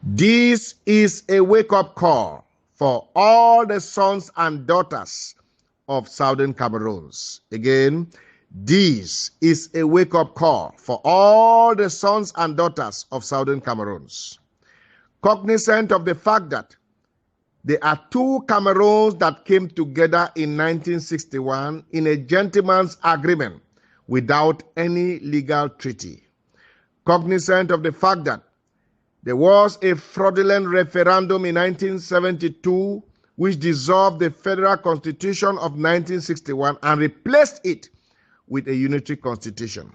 This is a wake-up call for all the sons and daughters of Southern Cameroons. Again, this is a wake-up call for all the sons and daughters of Southern Cameroons. Cognizant of the fact that there are two Cameroons that came together in 1961 in a gentleman's agreement without any legal treaty. Cognizant of the fact that there was a fraudulent referendum in 1972 which dissolved the Federal Constitution of 1961 and replaced it with a unitary constitution.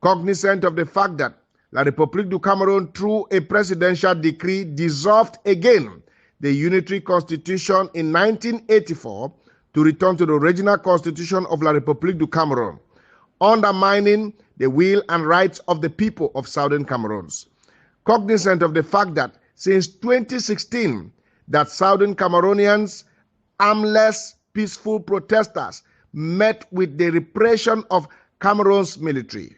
Cognizant of the fact that La République du Cameroon, through a presidential decree, dissolved again the unitary constitution in 1984 to return to the original constitution of La République du Cameroon, undermining the will and rights of the people of Southern Cameroons. Cognizant of the fact that since 2016, that Southern Cameroonians, armless, peaceful protesters, met with the repression of Cameroon's military.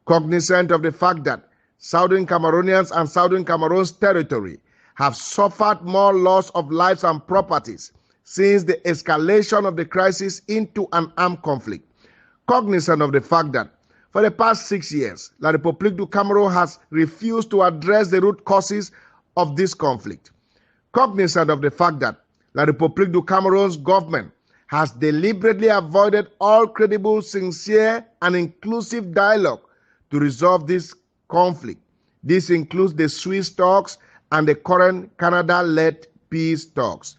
Cognizant of the fact that Southern Cameroonians and Southern Cameroon's territory have suffered more loss of lives and properties since the escalation of the crisis into an armed conflict. Cognizant of the fact that for the past 6 years, La République du Cameroon has refused to address the root causes of this conflict. Cognizant of the fact that La République du Cameroon's government has deliberately avoided all credible, sincere, and inclusive dialogue to resolve this conflict. This includes the Swiss talks and the current Canada-led peace talks.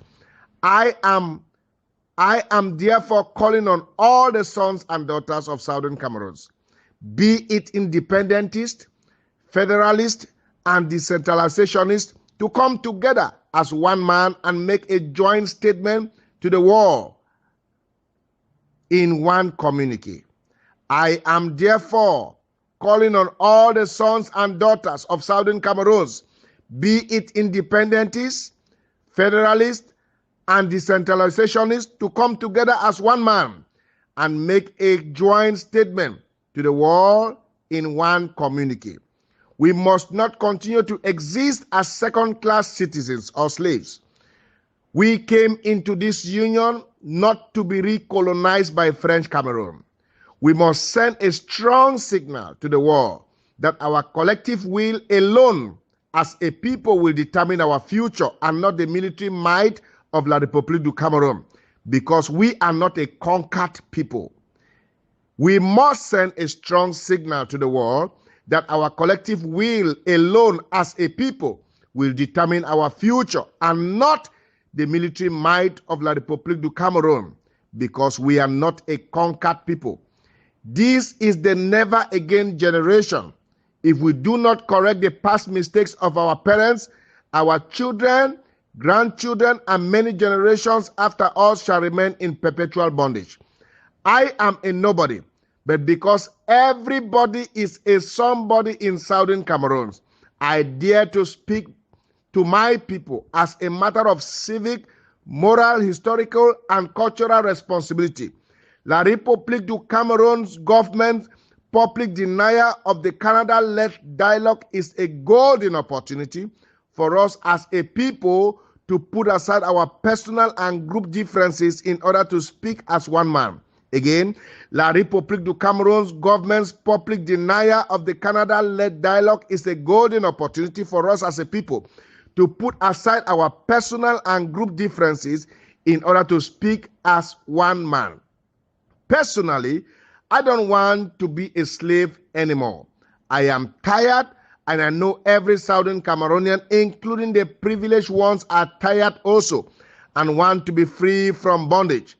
I am therefore calling on all the sons and daughters of Southern Cameroons, be it independentist, federalist, and decentralizationist, to come together as one man and make a joint statement to the world in one communique. I am therefore calling on all the sons and daughters of Southern Cameroons, be it independentists, federalists, and decentralizationists, to come together as one man and make a joint statement to the world in one communique. We must not continue to exist as second-class citizens or slaves. We came into this union not to be recolonized by French Cameroon. We must send a strong signal to the world that our collective will alone as a people will determine our future and not the military might of La République du Cameroon, because we are not a conquered people. We must send a strong signal to the world that our collective will alone as a people will determine our future and not the military might of La République du Cameroon, because we are not a conquered people. This is the never again generation. If we do not correct the past mistakes of our parents, our children, grandchildren, and many generations after us shall remain in perpetual bondage. I am a nobody, but because everybody is a somebody in Southern Cameroon, I dare to speak to my people as a matter of civic, moral, historical, and cultural responsibility. La République du Cameroon's government public denial of the Canada-led dialogue is a golden opportunity for us as a people to put aside our personal and group differences in order to speak as one man. Again, La République du Cameroon's government's public denial of the Canada-led dialogue is a golden opportunity for us as a people to put aside our personal and group differences in order to speak as one man. Personally, I don't want to be a slave anymore. I am tired, and I know every Southern Cameroonian, including the privileged ones, are tired also and want to be free from bondage.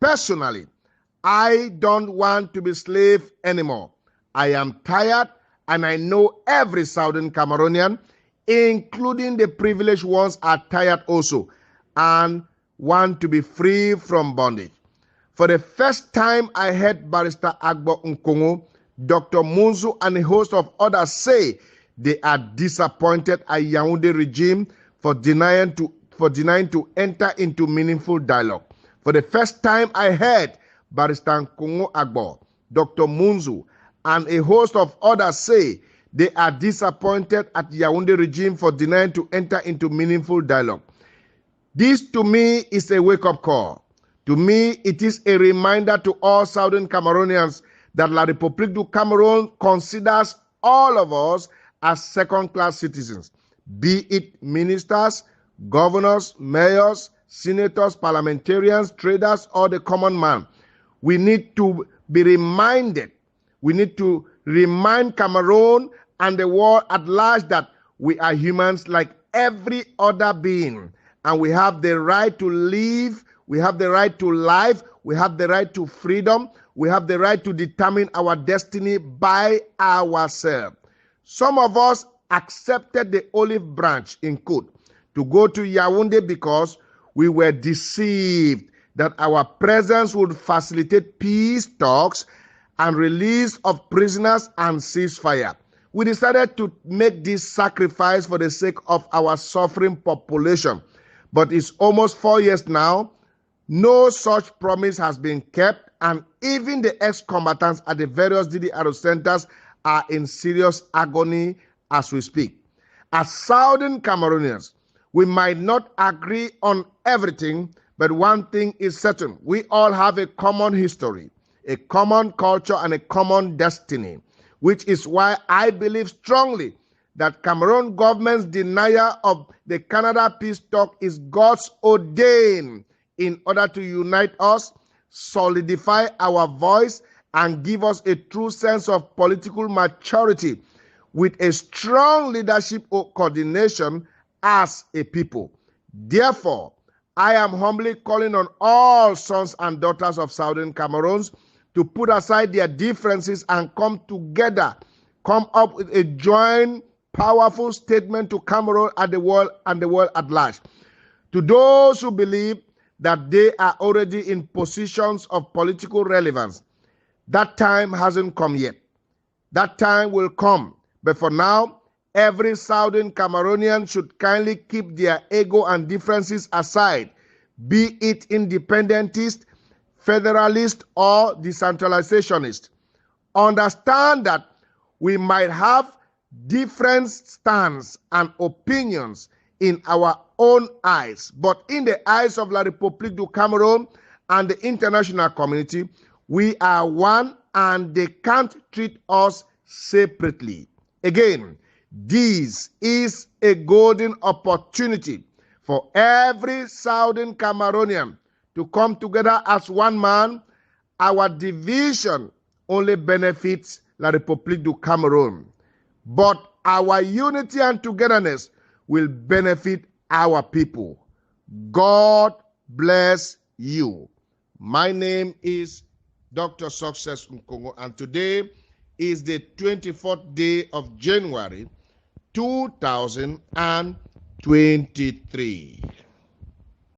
Personally, I don't want to be slave anymore. I am tired, and I know every Southern Cameroonian, including the privileged ones, are tired also and want to be free from bondage. For the first time, I heard Barrister Agbo Nkongho, Dr. Munzu, and a host of others say they are disappointed at Yaounde regime for denying to enter into meaningful dialogue. For the first time, I heard Barrister Nkongho Agbo, Dr. Munzu, and a host of others say They are disappointed at the Yaounde regime for denying to enter into meaningful dialogue. This to me is a wake-up call. To me, it is a reminder to all Southern Cameroonians that La République du Cameroon considers all of us as second-class citizens, be it ministers, governors, mayors, senators, parliamentarians, traders, or the common man. We need to be reminded. We need to remind Cameroon and the world at large that we are humans like every other being, and we have the right to live, we have the right to life, we have the right to freedom, we have the right to determine our destiny by ourselves. Some of us accepted the olive branch in quote to go to Yaounde because we were deceived that our presence would facilitate peace talks and release of prisoners and ceasefire. We decided to make this sacrifice for the sake of our suffering population. But it's almost 4 years now. No such promise has been kept, and even the ex-combatants at the various DDR centers are in serious agony as we speak. As Southern Cameroonians, we might not agree on everything, but one thing is certain. We all have a common history, a common culture, and a common destiny, which is why I believe strongly that Cameroon government's denial of the Canada peace talk is God's ordain in order to unite us, solidify our voice, and give us a true sense of political maturity with a strong leadership or coordination as a people. Therefore, I am humbly calling on all sons and daughters of Southern Cameroons to put aside their differences and come together, come up with a joint, powerful statement to Cameroon and the world at large. To those who believe that they are already in positions of political relevance, that time hasn't come yet. That time will come. But for now, every Southern Cameroonian should kindly keep their ego and differences aside, be it independentist, federalist, or decentralizationist. Understand that we might have different stands and opinions in our own eyes, but in the eyes of La République du Cameroon and the international community, we are one and they can't treat us separately. Again, this is a golden opportunity for every Southern Cameroonian to come together as one man. Our division only benefits La République du Cameroon, but our unity and togetherness will benefit our people. God bless you. My name is Dr. Success Nkongho, and today is the 24th day of January 2023.